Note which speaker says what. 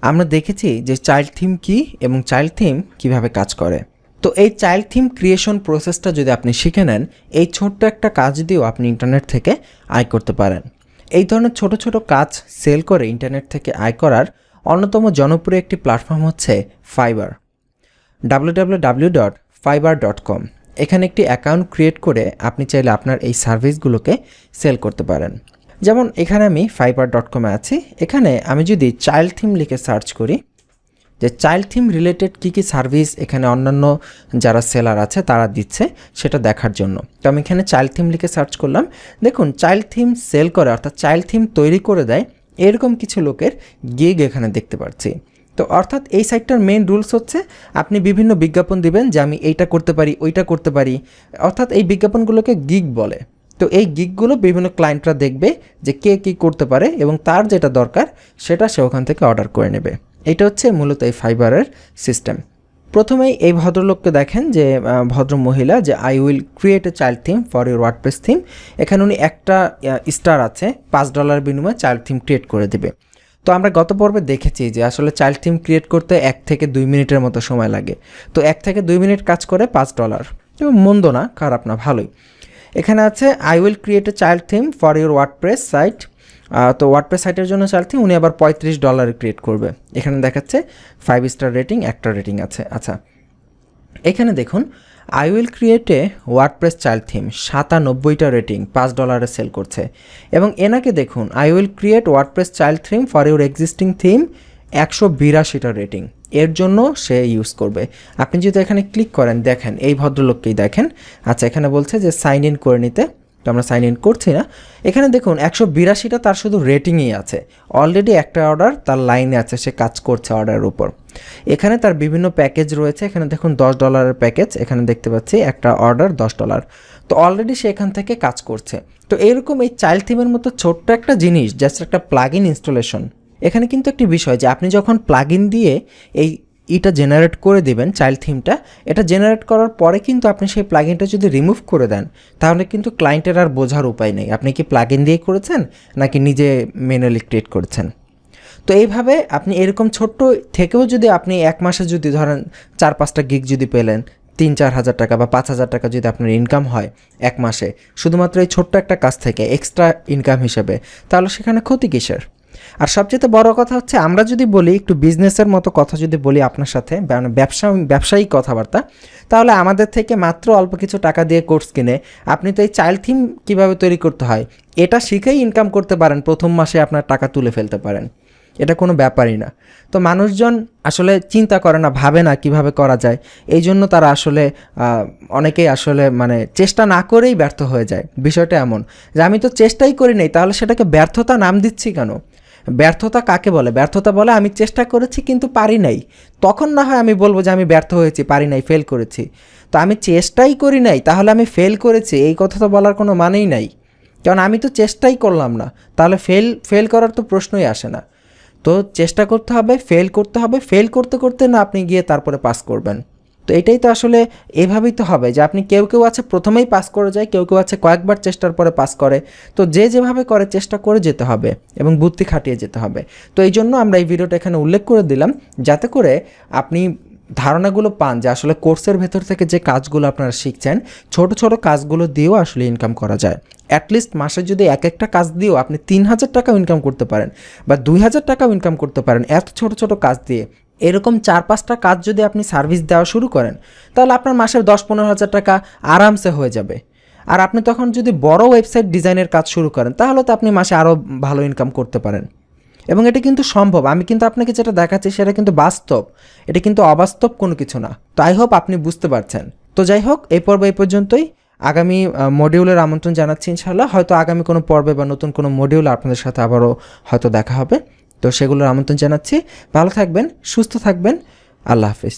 Speaker 1: আমরা দেখেছি যে চাইল্ড থিম কি এবং চাইল্ড থিম কিভাবে কাজ করে। তো এই চাইল্ড থিম ক্রিয়েশন প্রসেসটা যদি আপনি শিখে নেন, এই ছোট্ট একটা কাজ দিয়েও আপনি ইন্টারনেট থেকে আয় করতে পারেন। এই ধরনের ছোট ছোট কাজ সেল করে ইন্টারনেট থেকে আয় করার অন্যতম জনপ্রিয় একটি প্ল্যাটফর্ম হচ্ছে ফাইবার। www.fiverr.com। এখানে একটি অ্যাকাউন্ট ক্রিয়েট করে আপনি চাইলে আপনার এই সার্ভিসগুলোকে সেল করতে পারেন। যেমন এখানে আমি fiverr.com এ আছি। এখানে আমি যদি চাইল্ড থিম লিখে সার্চ করি যে চাইল্ড থিম রিলেটেড কী কী সার্ভিস এখানে অন্যান্য যারা সেলার আছে তারা দিচ্ছে সেটা দেখার জন্য, তো আমি এখানে চাইল্ড থিম লিখে সার্চ করলাম। দেখুন চাইল্ড থিম সেল করে অর্থাৎ চাইল্ড থিম তৈরি করে দেয় এরকম কিছু লোকের গিগ এখানে দেখতে পাচ্ছি। তো অর্থাৎ এই সাইটটার মেইন রুলস হচ্ছে আপনি বিভিন্ন বিজ্ঞাপন দিবেন যে আমি এইটা করতে পারি ওইটা করতে পারি, অর্থাৎ এই বিজ্ঞাপনগুলোকে গিগ বলে। তো এই গিগগুলো বিভিন্ন ক্লায়েন্টরা দেখবে যে কে কী করতে পারে এবং তার যেটা দরকার সেটা সে ওখান থেকে অর্ডার করে নেবে। এটা হচ্ছে মূলত এই ফাইবারের সিস্টেম। প্রথমেই এই ভদ্রলোককে দেখেন যে ভদ্র মহিলা যে I will create a child theme for your WordPress theme. এখানে উনি একটা স্টার আছে, $5 বিনিময়ে চাইল্ড থিম ক্রিয়েট করে দেবে। তো আমরা গত পর্বে দেখেছি যে আসলে চাইল্ড থিম ক্রিয়েট করতে 1 থেকে 2 মিনিটের মতো সময় লাগে। তো 1 থেকে 2 মিনিট কাজ করে $5, মন্দ না, খারাপ না, ভালোই। এখানে আছে I will create a child theme for your WordPress site. তো ওয়ার্ডপ্রেস সাইটের জন্য চাইল্ড থিম উনি আবার $35 ক্রিয়েট করবে। এখানে দেখাচ্ছে 5 স্টার রেটিং, একটা রেটিং আছে। আচ্ছা, এখানে দেখুন I will create a WordPress child theme, 97টা রেটিং, $5 সেল করছে। এবং এনাকে দেখুন I will create WordPress child theme for your existing theme, 182টা রেটিং, এর জন্য সে ইউজ করবে। আপনি যদি এখানে ক্লিক করেন দেখেন এই ভদ্রলোককেই দেখেন। আচ্ছা, এখানে বলছে যে সাইন ইন করে নিতে, তো আমরা সাইন ইন করছি না। এখানে দেখুন 182টা তার শুধু রেটিংই আছে, অলরেডি একটা অর্ডার তার লাইনে আছে, সে কাজ করছে অর্ডারের উপর। এখানে তার বিভিন্ন প্যাকেজ রয়েছে, এখানে দেখুন $10 প্যাকেজ, এখানে দেখতে পাচ্ছি একটা অর্ডার $10। তো অলরেডি সে এখান থেকে কাজ করছে। তো এরকম এই চাইল্ড থিমের মতো ছোট্ট একটা জিনিস, জাস্ট একটা প্লাগ ইন ইনস্টলেশন। এখানে কিন্তু একটি বিষয় যে আপনি যখন প্লাগ ইন দিয়ে এটা জেনারেট করে দেবেন চাইল্ড থিমটা, এটা জেনারেট করার পরে কিন্তু আপনি সেই প্লাগইনটা যদি রিমুভ করে দেন তাহলে কিন্তু ক্লায়েন্টের আর বোঝার উপায় নেই আপনি কি প্লাগইন দিয়ে করেছেন নাকি নিজে ম্যানুয়ালি ক্রিয়েট করেছেন। তো এইভাবে আপনি এরকম ছোট্ট থেকেও যদি আপনি 1 মাসে যদি ধরেন 4-5টা গিগ যদি পেলেন, 3-4 হাজার টাকা বা 5 হাজার টাকা যদি আপনার ইনকাম হয় 1 মাসে শুধুমাত্র এই ছোট্ট একটা কাজ থেকে এক্সট্রা ইনকাম হিসেবে, তাহলে সেখানে ক্ষতি কিসের। আর সবচেয়ে বড় কথা হচ্ছে আমরা যদি বলি একটু বিজনেসের মতো কথা যদি বলি আপনার সাথে, ব্যবসায়িক কথাবার্তা, তাহলে আমাদের থেকে মাত্র অল্প কিছু টাকা দিয়ে কোর্স কিনে আপনি তো এই চাইল্ড থিম কীভাবে তৈরি করতে হয় এটা শিখেই ইনকাম করতে পারেন, প্রথম মাসে আপনার টাকা তুলে ফেলতে পারেন, এটা কোনো ব্যাপারই না। তো মানুষজন আসলে চিন্তা করে না, ভাবে না কিভাবে করা যায়, এই জন্য তারা আসলে অনেকেই আসলে মানে চেষ্টা না করেই ব্যর্থ হয়ে যায়। বিষয়টা এমন যে আমি তো চেষ্টাই করি নাই, তাহলে সেটাকে ব্যর্থতা নাম দিচ্ছি কেন? ব্যর্থতা কাকে বলে? ব্যর্থতা বলে আমি চেষ্টা করেছি কিন্তু পারি নাই, তখন না হয় আমি বলবো যে আমি ব্যর্থ হয়েছি, পারি নাই, ফেল করেছি। তো আমি চেষ্টাই করি নাই তাহলে আমি ফেল করেছি, এই কথা তো বলার কোনো মানেই নাই, কারণ আমি তো চেষ্টাই করলাম না, তাহলে ফেল করার তো প্রশ্নই আসে না। তো চেষ্টা করতে হবে, ফেল করতে হবে, ফেল করতে করতে না আপনি গিয়ে তারপরে পাস করবেন। তো এটাই তো আসলে এভাবেই তো হবে যে আপনি কেউ আছে প্রথমেই পাস করে যায়, কেউ আছে কয়েকবার চেষ্টার পরে পাস করে। তো যে যেভাবে করে চেষ্টা করে যেতে হবে এবং বুদ্ধি খাটিয়ে যেতে হবে। তো এই জন্য আমরা এই ভিডিওটা এখানে উল্লেখ করে দিলাম যাতে করে আপনি ধারণাগুলো পান যে আসলে কোর্সের ভেতর থেকে যে কাজগুলো আপনারা শিখছেন ছোট ছোট কাজগুলো দিয়েও আসলে ইনকাম করা যায়। অ্যাটলিস্ট মাসে যদি একটা কাজ দিয়েও আপনি 3,000 টাকাও ইনকাম করতে পারেন বা 2,000 টাকাও ইনকাম করতে পারেন এত ছোট ছোট কাজ দিয়ে। এরকম 4-5টা কাজ যদি আপনি সার্ভিস দেওয়া শুরু করেন তাহলে আপনার মাসের 10-15 হাজার টাকা আরামসে হয়ে যাবে। আর আপনি তখন যদি বড় ওয়েবসাইট ডিজাইনের কাজ শুরু করেন তাহলে তো আপনি মাসে আরও ভালো ইনকাম করতে পারেন। এবং এটা কিন্তু সম্ভব, আমি কিন্তু আপনাকে যেটা দেখাচ্ছি সেটা কিন্তু বাস্তব, এটা কিন্তু অবাস্তব কোনো কিছু না। তো আই হোপ আপনি বুঝতে পারছেন। তো যাই হোক, এই পর্ব এই পর্যন্তই। আগামী মডিউলের আমন্ত্রণ জানাচ্ছি ইনশাআল্লাহ। হয়তো আগামী কোনো পর্বে বা নতুন কোনো মডিউল আপনাদের সাথে আবারও হয়তো দেখা হবে। তো সেগুলোর আমন্ত্রণ জানাচ্ছি। ভালো থাকবেন, সুস্থ থাকবেন, আল্লাহ হাফিজ।